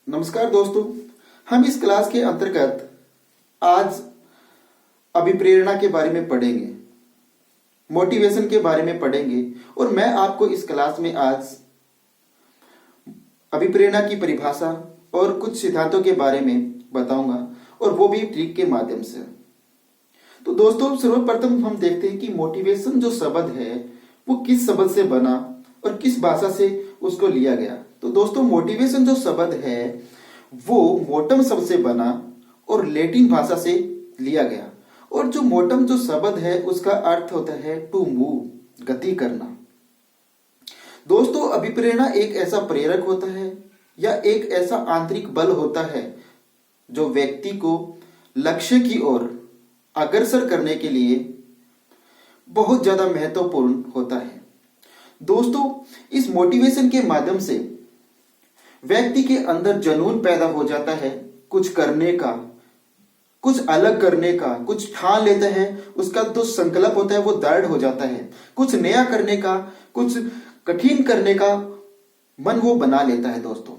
नमस्कार दोस्तों। हम इस क्लास के अंतर्गत आज अभिप्रेरणा के बारे में पढ़ेंगे, मोटिवेशन के बारे में पढ़ेंगे और मैं आपको इस क्लास में आज अभिप्रेरणा की परिभाषा और कुछ सिद्धांतों के बारे में बताऊंगा और वो भी ट्रिक के माध्यम से। तो दोस्तों, सर्वप्रथम हम देखते हैं कि मोटिवेशन जो शब्द है वो किस शब्द से बना और किस भाषा से उसको लिया गया। तो दोस्तों, मोटिवेशन जो शब्द है वो मोटम शब्द से बना और लैटिन भाषा से लिया गया। और जो मोटम जो शब्द है उसका अर्थ होता है टू मूव, गति करना। दोस्तों, अभिप्रेरणा एक ऐसा प्रेरक होता है या एक ऐसा आंतरिक बल होता है जो व्यक्ति को लक्ष्य की ओर अग्रसर करने के लिए बहुत ज्यादा महत्वपूर्ण होता है। दोस्तों, इस मोटिवेशन के माध्यम से व्यक्ति के अंदर जुनून पैदा हो जाता है, कुछ करने का, कुछ अलग करने का, कुछ ठान लेता है, उसका जो संकल्प होता है वो दृढ़ हो जाता है, कुछ नया करने का, कुछ कठिन करने का मन वो बना लेता है। दोस्तों,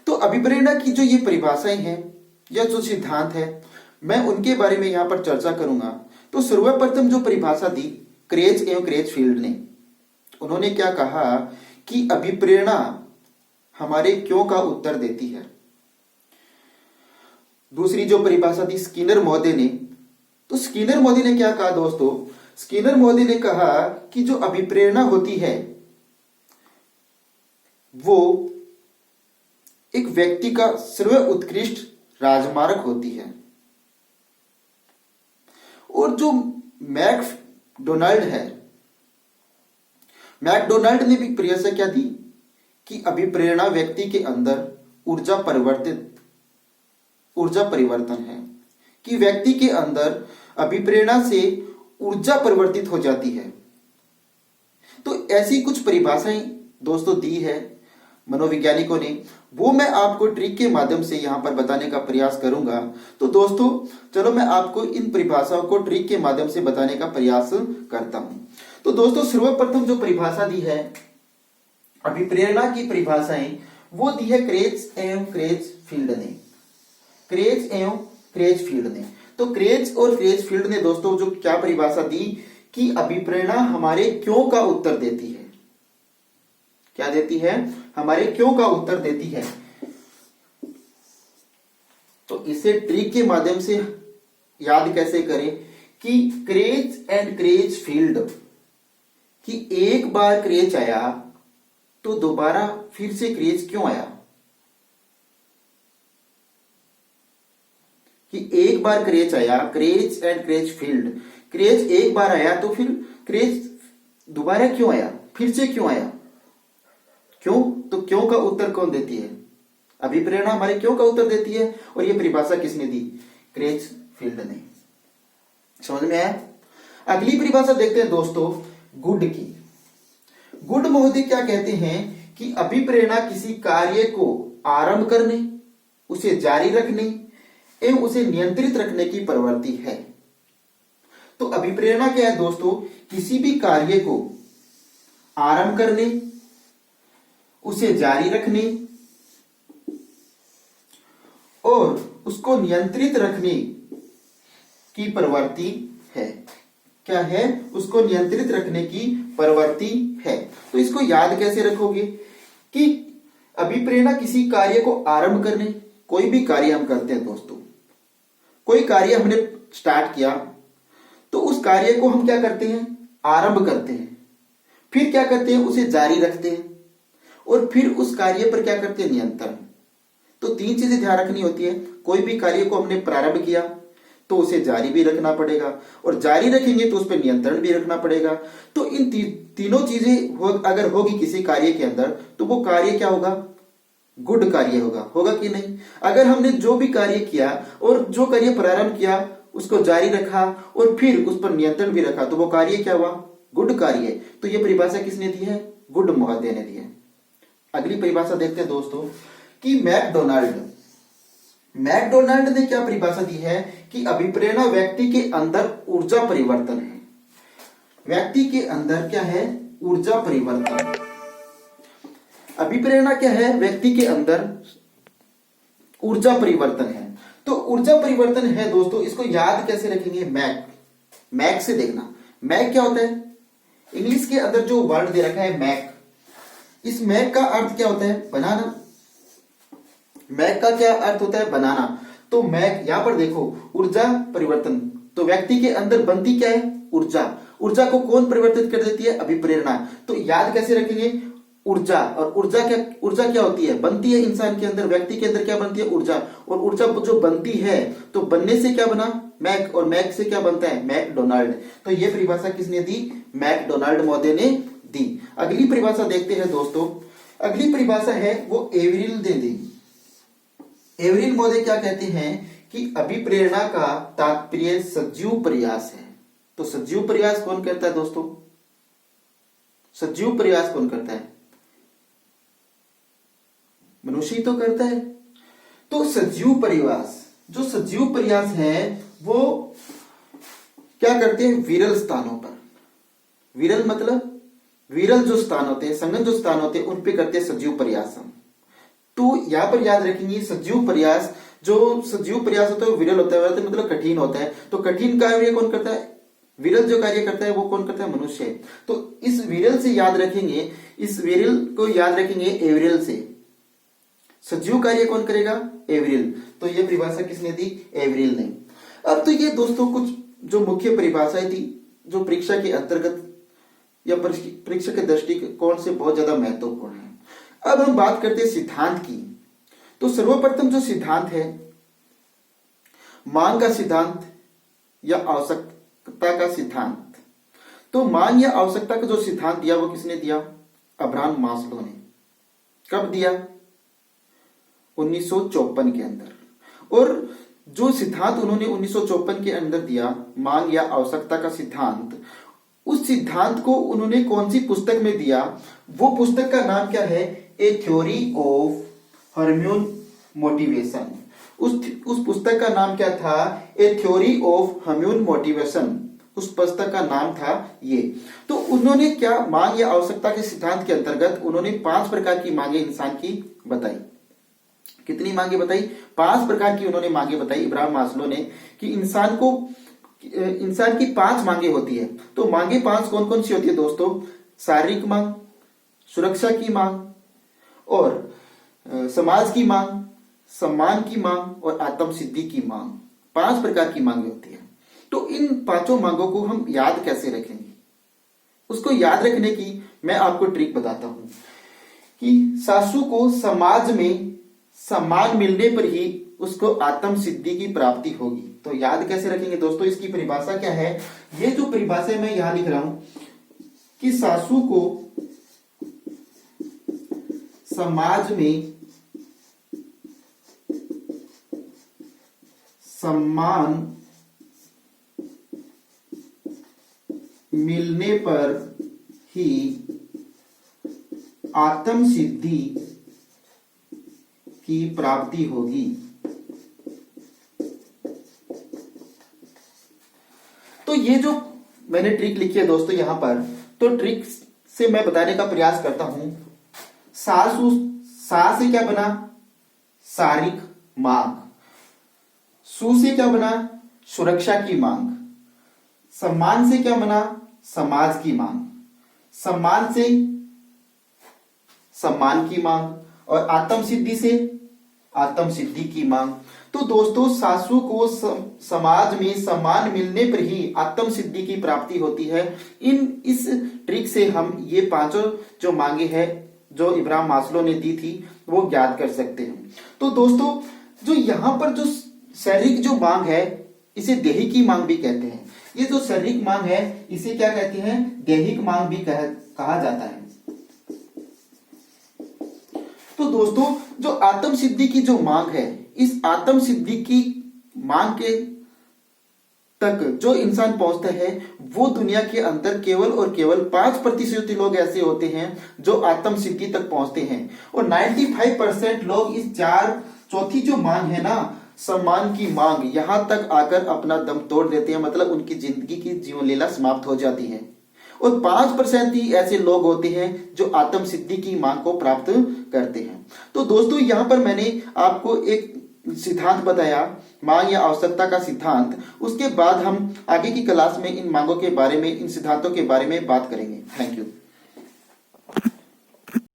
तो अभिप्रेरणा की जो ये परिभाषाएं हैं या जो सिद्धांत है मैं उनके बारे में यहां पर चर्चा करूंगा। तो सर्वप्रथम जो परिभाषा दी क्रेज एवं क्रेजफील्ड ने, उन्होंने क्या कहा कि अभिप्रेरणा हमारे क्यों का उत्तर देती है। दूसरी जो परिभाषा दी स्किनर महोदय ने, तो स्किनर महोदय ने क्या कहा दोस्तों, स्किनर महोदय ने कहा कि जो अभिप्रेरणा होती है वो एक व्यक्ति का सर्वोत्कृष्ट राजमार्ग होती है। और जो मैकडोनाल्ड है, मैकडोनाल्ड ने भी परिभाषा क्या दी कि अभिप्रेरणा व्यक्ति के अंदर ऊर्जा परिवर्तन है, कि व्यक्ति के अंदर अभिप्रेरणा से ऊर्जा परिवर्तित हो जाती है। तो ऐसी कुछ परिभाषाएं दोस्तों दी है मनोवैज्ञानिकों ने, वो मैं आपको ट्रिक के माध्यम से यहां पर बताने का प्रयास करूंगा। तो दोस्तों चलो मैं आपको इन परिभाषाओं को ट्रिक के माध्यम से बताने का प्रयास करता हूं। तो दोस्तों, सर्वप्रथम जो परिभाषा दी है अभिप्रेरणा की परिभाषाएं वो दी है क्रेज एवं क्रेजफील्ड ने, क्रेज एवं क्रेजफील्ड ने। तो क्रेज और क्रेजफील्ड ने दोस्तों जो क्या परिभाषा दी कि अभिप्रेरणा हमारे क्यों का उत्तर देती है। क्या देती है? हमारे क्यों का उत्तर देती है। तो इसे ट्रिक के माध्यम से याद कैसे करें कि क्रेज एंड क्रेजफील्ड, कि एक बार क्रेज आया तो दोबारा फिर से क्रेज क्यों आया, कि एक बार क्रेज आया, क्रेज एंड क्रेजफील्ड, क्रेज एक बार आया तो फिर क्रेज दोबारा क्यों आया, फिर से क्यों आया, क्यों? तो क्यों का उत्तर कौन देती है? अभिप्रेरणा हमारे क्यों का उत्तर देती है। और ये परिभाषा किसने दी? क्रेजफील्ड ने। समझ में आया? अगली परिभाषा देखते हैं दोस्तों गुड की। गुड महोदय क्या कहते हैं कि अभिप्रेरणा किसी कार्य को आरंभ करने, उसे जारी रखने एवं उसे नियंत्रित रखने की प्रवृत्ति है। तो अभिप्रेरणा क्या है दोस्तों? किसी भी कार्य को आरंभ करने, उसे जारी रखने और उसको नियंत्रित रखने की प्रवृत्ति है। क्या है? उसको नियंत्रित रखने की प्रवृत्ति है। तो इसको याद कैसे रखोगे कि अभिप्रेरणा किसी कार्य को आरंभ करने, कोई भी कार्य हम करते हैं दोस्तों, कोई कार्य हमने स्टार्ट किया तो उस कार्य को हम क्या करते हैं? आरंभ करते हैं, फिर क्या करते हैं? उसे जारी रखते हैं और फिर उस कार्य पर क्या करते हैं? नियंत्रण। तो तीन चीजें ध्यान रखनी होती है। कोई भी कार्य को हमने प्रारंभ किया तो उसे जारी भी रखना पड़ेगा और जारी रखेंगे तो उस पर नियंत्रण भी रखना पड़ेगा। तो इन तीनों चीजें अगर होगी किसी कार्य के अंदर तो वो कार्य क्या होगा? गुड कार्य होगा कि नहीं? अगर हमने जो भी कार्य किया और जो कार्य प्रारंभ किया उसको जारी रखा और फिर उस पर नियंत्रण भी रखा तो वो कार्य क्या हुआ? गुड कार्य। तो ये परिभाषा किसने दी है? गुड महोदय ने दी है। अगली परिभाषा देखते हैं दोस्तों कि मैकडोनाल्ड ने क्या परिभाषा दी है कि अभिप्रेरणा व्यक्ति के अंदर ऊर्जा परिवर्तन है। व्यक्ति के अंदर क्या है? ऊर्जा परिवर्तन। अभिप्रेरणा क्या है? व्यक्ति के अंदर ऊर्जा परिवर्तन है। तो ऊर्जा परिवर्तन है दोस्तों, इसको याद कैसे रखेंगे? मैक, मैक से देखना। मैक क्या होता है? इंग्लिश के अंदर जो वर्ड दे रखा है मैक, इस मैक का अर्थ क्या होता है? बनाना। मैक का क्या अर्थ होता है? बनाना। तो मैक यहां पर देखो, ऊर्जा परिवर्तन, तो व्यक्ति के अंदर बनती क्या है? ऊर्जा। ऊर्जा को कौन परिवर्तित कर देती है? अभिप्रेरणा। तो याद कैसे रखेंगे? ऊर्जा। और ऊर्जा क्या होती है? बनती है इंसान के अंदर, व्यक्ति के अंदर क्या बनती है? ऊर्जा। और ऊर्जा जो बनती है, तो बनने से क्या बना? मैक। और मैक से क्या बनता है? मैकडोनाल्ड। तो ये परिभाषा किसने दी? मैकडोनाल्ड महोदय ने दी। अगली परिभाषा देखते हैं दोस्तों। अगली परिभाषा है वो एवरिल ने दी। एवरिल महोदय क्या कहते हैं कि अभिप्रेरणा का तात्पर्य सजीव प्रयास है। तो सजीव प्रयास कौन करता है दोस्तों? सजीव प्रयास कौन करता है? मनुष्य ही तो करता है। तो सजीव प्रयास, जो सजीव प्रयास है वो क्या करते हैं? विरल स्थानों पर। विरल मतलब विरल जो स्थान होते हैं, संगत जो स्थान होते हैं, उन पे करते हैं सजीव प्रयास हम। तो यहां पर याद रखेंगे सजीव प्रयास, जो सजीव प्रयास होता है वो विरल होता है, मतलब कठिन होता है। तो कठिन कार्य कौन करता है? विरल जो कार्य करता है वो कौन करता है? मनुष्य। तो इस विरल से याद रखेंगे, इस विरल को याद रखेंगे एवरिल से। सजीव कार्य कौन करेगा? एवरिल। तो ये परिभाषा किसने दी? एवरिल ने। अब तो ये दोस्तों कुछ जो मुख्य परिभाषाएं थी जो परीक्षा के अंतर्गत या परीक्षा के दृष्टिकोण से बहुत ज्यादा महत्वपूर्ण है। अब हम बात करते हैं सिद्धांत की। तो सर्वप्रथम जो सिद्धांत है, मांग का सिद्धांत या आवश्यकता का सिद्धांत। तो मांग या आवश्यकता का जो सिद्धांत दिया वो किसने दिया? अब्राहम मास्लो ने। कब दिया? 1954 के अंदर। और जो सिद्धांत उन्होंने 1954 के अंदर दिया, मांग या आवश्यकता का सिद्धांत, उस सिद्धांत को उन्होंने कौन सी पुस्तक में दिया? वो पुस्तक का नाम क्या है? ए थ्योरी ऑफ ह्यूमन मोटिवेशन। उस पुस्तक का नाम क्या था? ए थ्योरी ऑफ ह्यूमन मोटिवेशन। उस पुस्तक का नाम था ये। तो उन्होंने क्या, मांग या आवश्यकता के सिद्धांत के अंतर्गत उन्होंने 5 प्रकार की मांगे इंसान की बताई। कितनी मांगे बताई? 5 प्रकार की उन्होंने मांगे बताई इब्राहिम मास्लो ने, कि इंसान की 5 मांगे होती है। तो मांगे 5 कौन कौन सी होती है दोस्तों? शारीरिक मांग, सुरक्षा की मांग, और समाज की मांग, सम्मान की मांग और आत्म सिद्धि की मांग। 5 प्रकार की मांगे होती है। तो इन 5 मांगों को हम याद कैसे रखेंगे? उसको याद रखने की मैं आपको ट्रिक बताता हूं कि सासू को समाज में सम्मान मिलने पर ही उसको आत्म सिद्धि की प्राप्ति होगी। तो याद कैसे रखेंगे दोस्तों? इसकी परिभाषा क्या है? ये जो परिभाषा मैं यहां लिख रहा हूं कि सासू को समाज में सम्मान मिलने पर ही आत्म सिद्धि की प्राप्ति होगी। तो ये जो मैंने ट्रिक लिखी है दोस्तों यहां पर, तो ट्रिक से मैं बताने का प्रयास करता हूं। सा से क्या बना? शारीरिक मांग। सु से क्या बना? सुरक्षा की मांग। सम्मान से क्या बना? समाज की मांग। सम्मान से सम्मान की मांग, और आत्म सिद्धि से आत्म सिद्धि की मांग। तो दोस्तों सासू को समाज में सम्मान मिलने पर ही आत्म सिद्धि की प्राप्ति होती है। इस ट्रिक से हम ये 5 जो मांगे हैं जो इब्राहिम मास्लो ने दी थी वो याद कर सकते हैं। तो दोस्तों जो यहाँ पर जो शारीरिक जो मांग है इसे दैहिकी मांग भी कहते हैं। ये जो शारीरिक मांग है इसे क्या कहते हैं? दैहिक मांग भी कहा जाता है। तो दोस्तों जो आत्म सिद्धि की जो मांग है, इस आत्म सिद्धि की मांग के तक जो इंसान पहुंचता है वो दुनिया के अंदर केवल और केवल 5% लोग ऐसे होते हैं जो आत्म सिद्धि तक पहुंचते हैं, और 95% लोग इस चौथी जो मांग है ना, सम्मान की मांग, यहां तक आकर अपना दम तोड़ देते हैं। मतलब उनकी जिंदगी की जीवन लीला समाप्त हो जाती है। और 5% ही ऐसे लोग होते हैं जो आत्म सिद्धि की मांग को प्राप्त करते हैं। तो दोस्तों यहां पर मैंने आपको एक सिद्धांत बताया, मांग या आवश्यकता का सिद्धांत, उसके बाद हम आगे की क्लास में इन मांगों के बारे में, इन सिद्धांतों के बारे में बात करेंगे। Thank you.